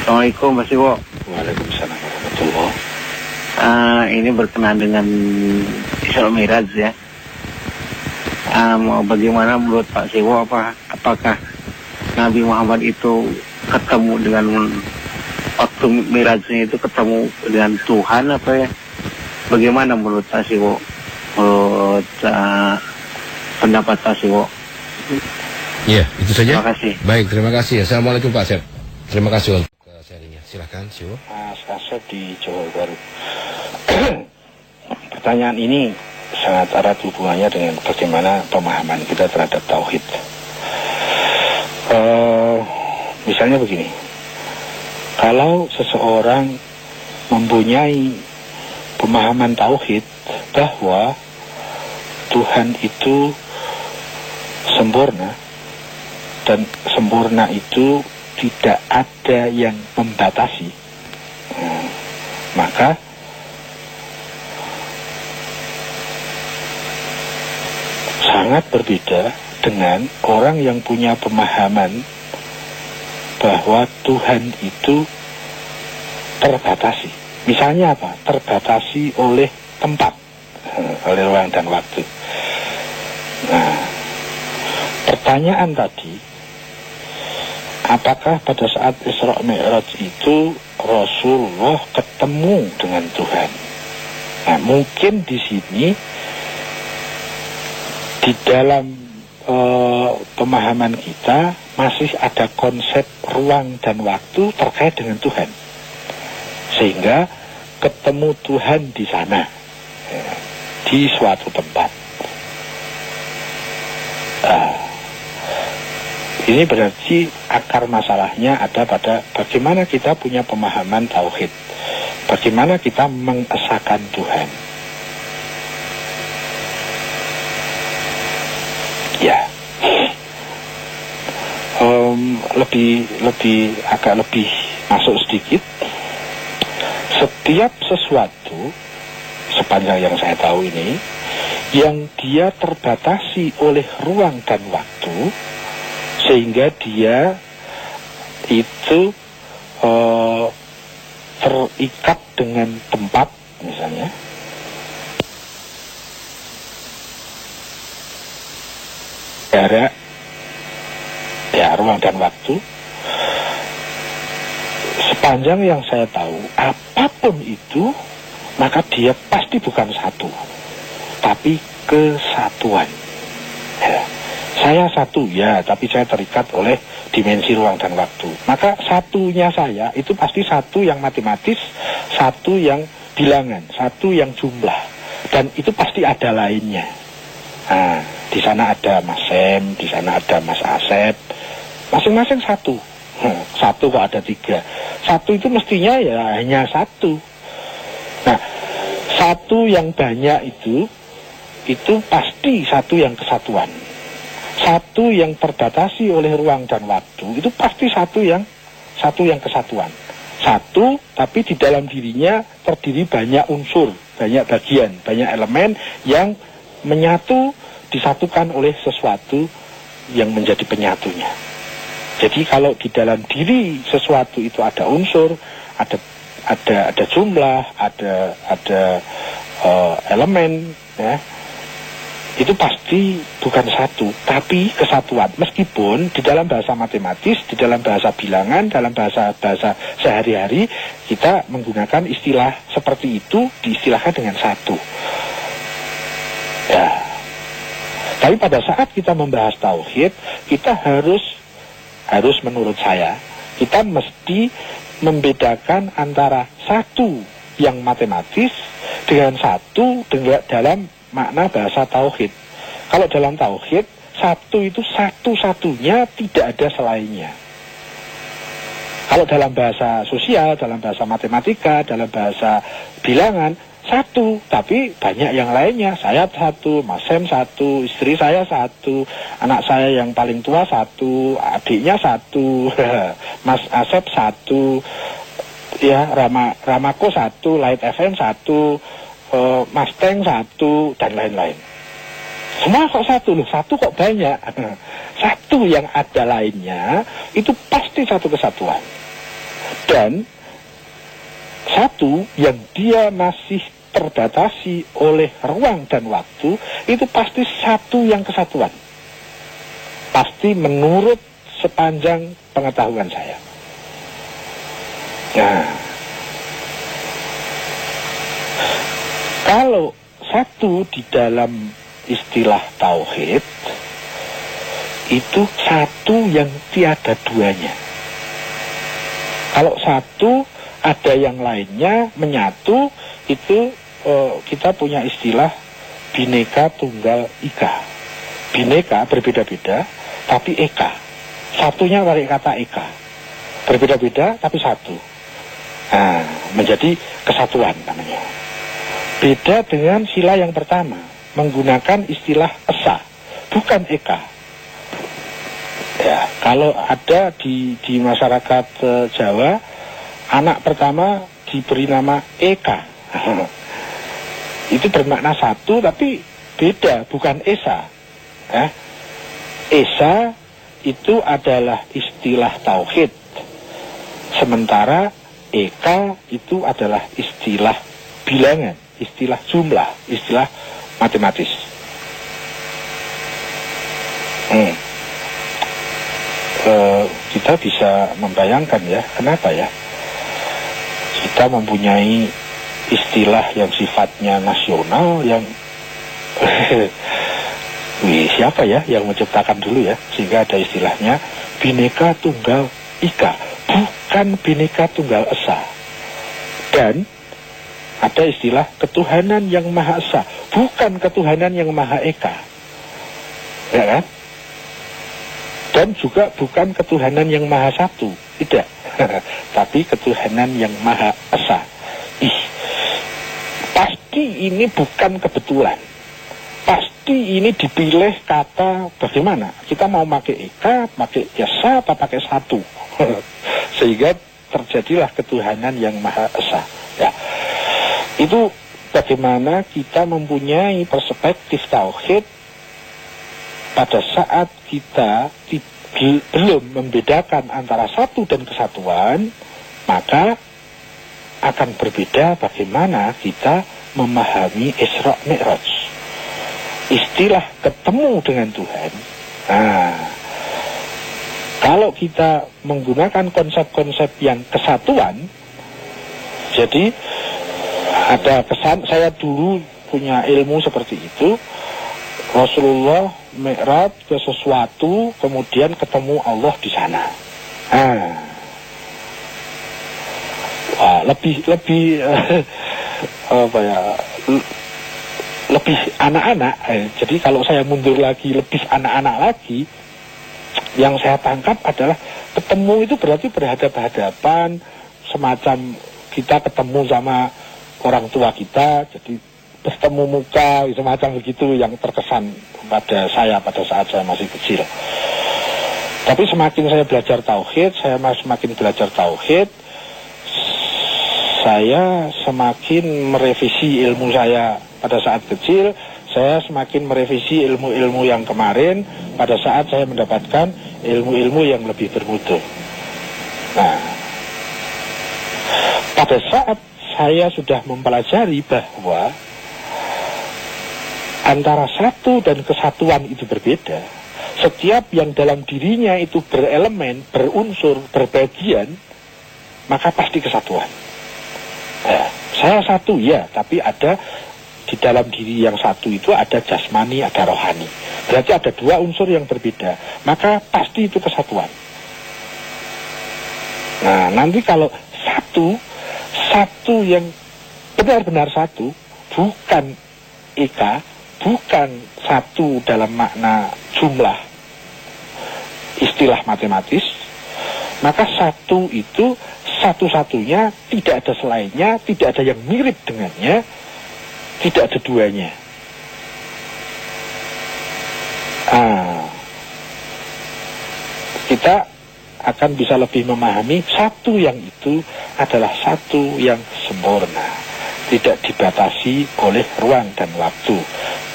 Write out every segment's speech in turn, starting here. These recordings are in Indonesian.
Assalamualaikum Mas Iwo. Waalaikumsalam warahmatullahi. Ini berkenaan dengan Isra Miraj ya. Bagaimana menurut Pak Siwo, apakah Nabi Muhammad itu ketemu dengan waktu Mirajnya itu ketemu dengan Tuhan apa ya? Bagaimana menurut Pak Siwo? Menurut pendapat Pak Siwo? Iya, itu saja. Terima kasih. Baik, terima kasih. Assalamualaikum Pak Sep. Terima kasih untuk sharingnya. Silahkan, Siwo. Mas Asep di Johor Baru. Pertanyaan ini sangat erat hubungannya dengan bagaimana pemahaman kita terhadap tauhid. Misalnya begini, kalau seseorang mempunyai pemahaman tauhid bahwa Tuhan itu sempurna dan sempurna itu tidak ada yang membatasi, maka sangat berbeda dengan orang yang punya pemahaman bahwa Tuhan itu terbatasi. Misalnya apa? Terbatasi oleh tempat, oleh ruang dan waktu. Nah, pertanyaan tadi, apakah pada saat Isra Mi'raj itu Rasulullah ketemu dengan Tuhan? Nah, mungkin di sini di dalam pemahaman kita masih ada konsep ruang dan waktu terkait dengan Tuhan, sehingga ketemu Tuhan di sana, di suatu tempat. Ini berarti akar masalahnya ada pada bagaimana kita punya pemahaman tauhid, bagaimana kita mengesahkan Tuhan. Ya, agak lebih masuk sedikit. Setiap sesuatu sepanjang yang saya tahu ini, yang dia terbatasi oleh ruang dan waktu, sehingga dia itu terikat dengan tempat, misalnya. Jarak, ya, ruang dan waktu. Sepanjang yang saya tahu, apapun itu, maka dia pasti bukan satu, tapi kesatuan. Ya. Saya satu, ya, tapi saya terikat oleh dimensi ruang dan waktu. Maka satunya saya itu pasti satu yang matematis, satu yang bilangan, satu yang jumlah, dan itu pasti ada lainnya. Nah, di sana ada Mas Sem, di sana ada Mas Asep, masing-masing satu. Satu kok ada tiga. Satu itu mestinya ya hanya satu. Nah, satu yang banyak itu pasti satu yang kesatuan. Satu yang terbatasi oleh ruang dan waktu itu pasti satu yang kesatuan. Satu, tapi di dalam dirinya terdiri banyak unsur, banyak bagian, banyak elemen yang menyatu, disatukan oleh sesuatu yang menjadi penyatunya. Jadi kalau di dalam diri sesuatu itu ada unsur, ada jumlah, ada elemen, ya, itu pasti bukan satu, tapi kesatuan. Meskipun di dalam bahasa matematis, di dalam bahasa bilangan, dalam bahasa sehari-hari kita menggunakan istilah seperti itu, diistilahkan dengan satu. Ya. Tapi pada saat kita membahas tauhid, kita harus menurut saya, kita mesti membedakan antara satu yang matematis dengan satu dalam makna bahasa tauhid. Kalau dalam tauhid, satu itu satu-satunya, tidak ada selainnya. Kalau dalam bahasa sosial, dalam bahasa matematika, dalam bahasa bilangan, satu, tapi banyak yang lainnya. Saya satu, Mas Sem satu, istri saya satu, anak saya yang paling tua satu, adiknya satu, Mas Asep satu, ya, Ramako satu, Light FM satu, Mas Teng satu, dan lain-lain. Semua kok satu loh, satu kok banyak. Satu yang ada lainnya itu pasti satu kesatuan. Dan satu yang dia masih terbatasi oleh ruang dan waktu, itu pasti satu yang kesatuan. Pasti menurut sepanjang pengetahuan saya. Nah, kalau satu di dalam istilah tauhid, itu satu yang tiada duanya. Kalau satu ada yang lainnya menyatu, itu kita punya istilah Bhinneka Tunggal Ika. Bhinneka berbeda-beda, tapi eka. Satunya pakai kata eka. Berbeda-beda, tapi satu. Nah, menjadi kesatuan namanya. Beda dengan sila yang pertama, menggunakan istilah esa, bukan eka. Ya, kalau ada di masyarakat Jawa, anak pertama diberi nama Eka. Itu bermakna satu, tapi beda, bukan esa. Esa itu adalah istilah tauhid, sementara eka itu adalah istilah bilangan, istilah jumlah, istilah matematis. Kita bisa membayangkan ya, kenapa ya kita mempunyai istilah yang sifatnya nasional, yang siapa ya yang menciptakan dulu ya, sehingga ada istilahnya Bhinneka Tunggal Ika, bukan Bhinneka Tunggal Esa. Dan ada istilah ketuhanan yang Maha Esa, bukan ketuhanan yang Maha Eka, ya kan? Dan juga bukan ketuhanan yang Maha Satu, tidak. Tapi ketuhanan yang Maha Esa. Pasti ini bukan kebetulan. Pasti ini dipilih kata bagaimana. Kita mau pakai eka, pakai esa, atau pakai satu. Sehingga terjadilah ketuhanan yang Maha Esa. Ya. Itu bagaimana kita mempunyai perspektif tauhid pada saat kita belum membedakan antara satu dan kesatuan, maka akan berbeda bagaimana kita memahami Isra Mi'raj. Istilah ketemu dengan Tuhan. Nah, kalau kita menggunakan konsep-konsep yang kesatuan, jadi ada kesan, saya dulu punya ilmu seperti itu, Rasulullah Mi'raj ke sesuatu, kemudian ketemu Allah di sana. Lebih apa ya? Lebih anak-anak. Jadi kalau saya mundur lagi, lebih anak-anak lagi, yang saya tangkap adalah ketemu itu berarti berhadapan-hadapan, semacam kita ketemu sama orang tua kita, jadi bertemu muka, semacam begitu yang terkesan pada saya pada saat saya masih kecil. Tapi semakin saya belajar tauhid, saya semakin merevisi ilmu saya pada saat kecil, saya semakin merevisi ilmu-ilmu yang kemarin pada saat saya mendapatkan ilmu-ilmu yang lebih bermutu. Nah, pada saat saya sudah mempelajari bahwa antara satu dan kesatuan itu berbeda, setiap yang dalam dirinya itu berelemen, berunsur, berbagian, maka pasti kesatuan. Saya satu ya, tapi ada di dalam diri yang satu itu ada jasmani, ada rohani. Berarti ada dua unsur yang berbeda, maka pasti itu kesatuan. Nah, nanti kalau satu yang benar-benar satu, bukan eka, bukan satu dalam makna jumlah istilah matematis, maka satu itu satu-satunya, tidak ada selainnya, tidak ada yang mirip dengannya, tidak ada duanya. Kita akan bisa lebih memahami satu yang itu adalah satu yang sempurna, tidak dibatasi oleh ruang dan waktu,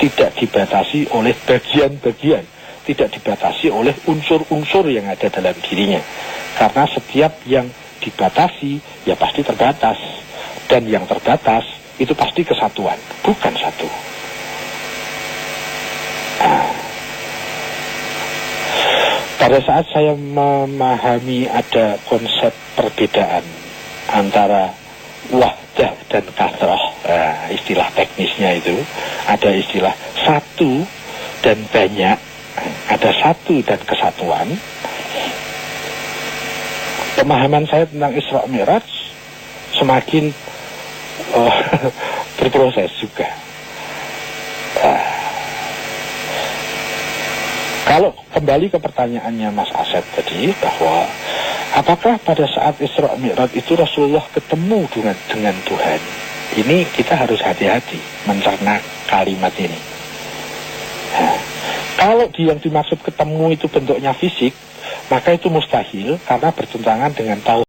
tidak dibatasi oleh bagian-bagian, tidak dibatasi oleh unsur-unsur yang ada dalam dirinya. Karena setiap yang dibatasi, ya pasti terbatas. Dan yang terbatas itu pasti kesatuan, bukan satu. Nah, pada saat saya memahami ada konsep perbedaan antara wahdah dan kasroh, istilah teknisnya itu, ada istilah satu dan banyak, ada satu dan kesatuan. Pemahaman saya tentang Isra Mi'raj semakin berproses juga. Kalau kembali ke pertanyaannya Mas Asep tadi, bahwa apakah pada saat Isra Mi'raj itu Rasulullah ketemu dengan Tuhan? Ini kita harus hati-hati mencerna kalimat ini. Nah, kalau yang dimaksud ketemu itu bentuknya fisik, maka itu mustahil karena bertentangan dengan tauhid.